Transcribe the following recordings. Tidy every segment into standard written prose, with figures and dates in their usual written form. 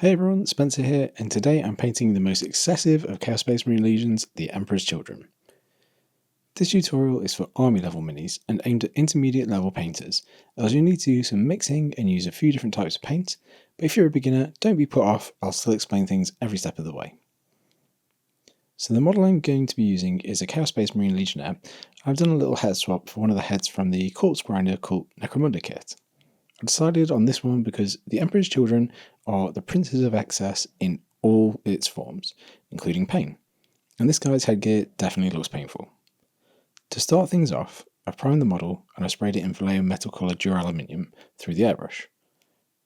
Hey everyone, Spencer here, and today I'm painting the most excessive of Chaos Space Marine legions, the Emperor's Children. This tutorial is for army level minis and aimed at intermediate level painters, as you need to do some mixing and use a few different types of paint, but if you're a beginner, don't be put off, I'll still explain things every step of the way. So the model I'm going to be using is a Chaos Space Marine Legionnaire. I've done a little head swap for one of the heads from the Corpse Grinder called Necromunda kit. I decided on this one because the Emperor's Children are the princes of excess in all its forms, including pain, and this guy's headgear definitely looks painful. To start things off, I've primed the model and I sprayed it in Vallejo metal coloured Duraluminium through the airbrush.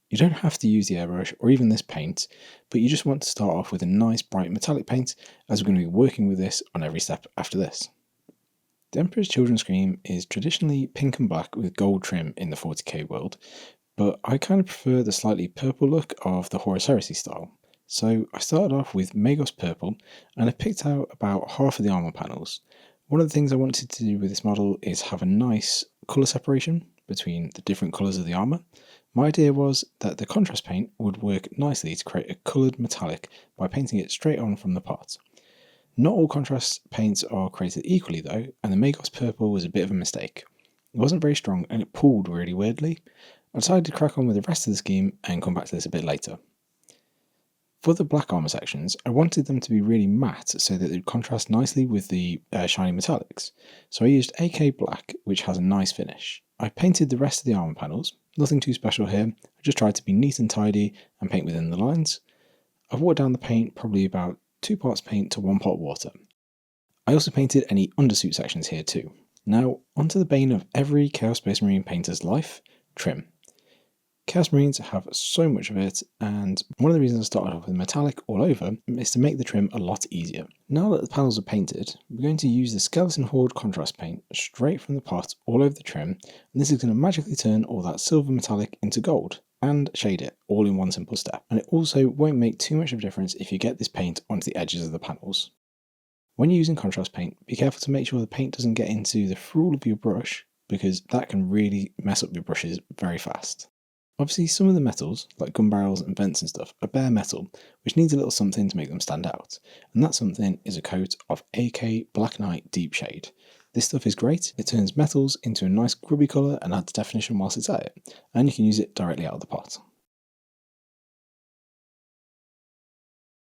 You don't have to use the airbrush or even this paint, but you just want to start off with a nice bright metallic paint, as we're going to be working with this on every step after this. The Emperor's Children Scream is traditionally pink and black with gold trim in the 40k world, but I kind of prefer the slightly purple look of the Horus Heresy style. So I started off with Magos Purple and I picked out about half of the armor panels. One of the things I wanted to do with this model is have a nice colour separation between the different colours of the armour. My idea was that the contrast paint would work nicely to create a coloured metallic by painting it straight on from the pot. Not all contrast paints are created equally though, and the Magos Purple was a bit of a mistake. It wasn't very strong and it pulled really weirdly. I decided to crack on with the rest of the scheme and come back to this a bit later. For the black armour sections, I wanted them to be really matte so that they would contrast nicely with the shiny metallics. So I used AK Black, which has a nice finish. I painted the rest of the armour panels, nothing too special here, I just tried to be neat and tidy and paint within the lines. I've watered down the paint probably about 2 parts paint to 1 part water. I also painted any undersuit sections here too. Now onto the bane of every Chaos Space Marine painter's life, trim. Chaos Marines have so much of it, and one of the reasons I started off with metallic all over is to make the trim a lot easier. Now that the panels are painted, we're going to use the Skeleton Horde contrast paint straight from the pot all over the trim, and this is going to magically turn all that silver metallic into gold and shade it all in one simple step. And it also won't make too much of a difference if you get this paint onto the edges of the panels. When you're using contrast paint, be careful to make sure the paint doesn't get into the ferrule of your brush, because that can really mess up your brushes very fast. Obviously some of the metals, like gun barrels and vents and stuff, are bare metal, which needs a little something to make them stand out, and that something is a coat of AK Black Knight Deep Shade. This stuff is great, it turns metals into a nice grubby colour and adds definition whilst it's at it, and you can use it directly out of the pot.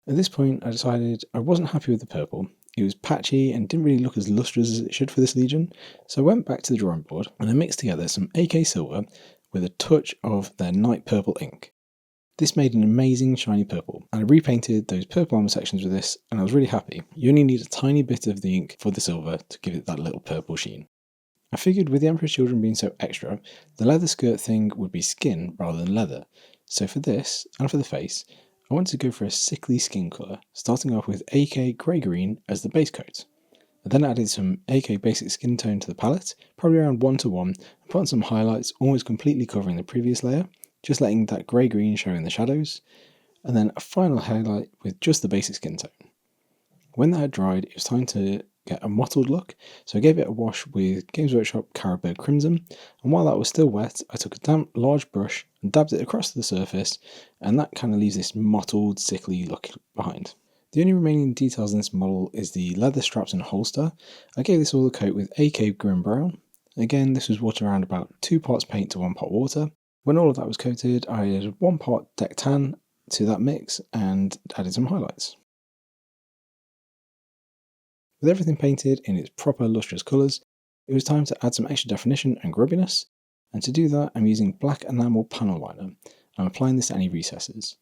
At this point I decided I wasn't happy with the purple. It was patchy and didn't really look as lustrous as it should for this legion, so I went back to the drawing board and I mixed together some AK Silver with a touch of their Night Purple ink. This made an amazing shiny purple, and I repainted those purple armor sections with this and I was really happy. You only need a tiny bit of the ink for the silver to give it that little purple sheen. I figured with the Emperor's Children being so extra, the leather skirt thing would be skin rather than leather, so for this, and for the face, I wanted to go for a sickly skin colour, starting off with AK Grey Green as the base coat. I then added some AK basic skin tone to the palette, probably around 1 to 1, and put on some highlights almost completely covering the previous layer, just letting that grey green show in the shadows, and then a final highlight with just the basic skin tone. When that had dried, it was time to get a mottled look, so I gave it a wash with Games Workshop Carroburg Crimson, and while that was still wet, I took a damp large brush and dabbed it across the surface, and that kind of leaves this mottled, sickly look behind. The only remaining details in this model is the leather straps and holster. I gave this all a coat with AK Grim Brown. Again, this was watered around about 2 parts paint to 1 part water. When all of that was coated, I added 1 part deck tan to that mix and added some highlights. With everything painted in its proper lustrous colours, it was time to add some extra definition and grubbiness, and to do that I'm using black enamel Paneliner. I'm applying this to any recesses.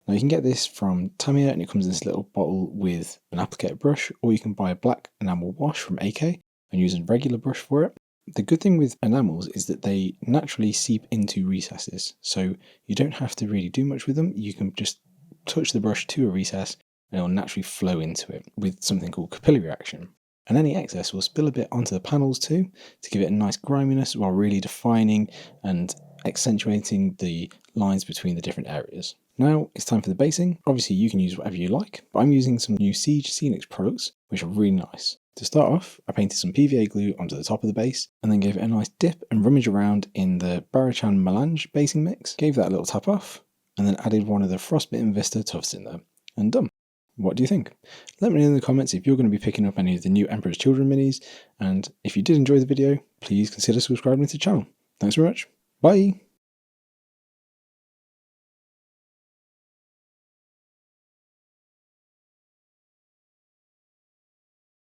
Now you can get this from Tamiya and it comes in this little bottle with an applicator brush, or you can buy a black enamel wash from AK and use a regular brush for it. The good thing with enamels is that they naturally seep into recesses, so you don't have to really do much with them. You can just touch the brush to a recess and it will naturally flow into it with something called capillary action. And any excess will spill a bit onto the panels too, to give it a nice griminess while really defining and accentuating the lines between the different areas. Now it's time for the basing. Obviously you can use whatever you like, but I'm using some new Siege Scenics products, which are really nice. To start off, I painted some PVA glue onto the top of the base, and then gave it a nice dip and rummage around in the Barachan Malange basing mix, gave that a little tap off, and then added one of the Frostbitten Vista Tufts in there, and done. What do you think? Let me know in the comments if you're going to be picking up any of the new Emperor's Children minis, and if you did enjoy the video, please consider subscribing to the channel. Thanks very much. Bye!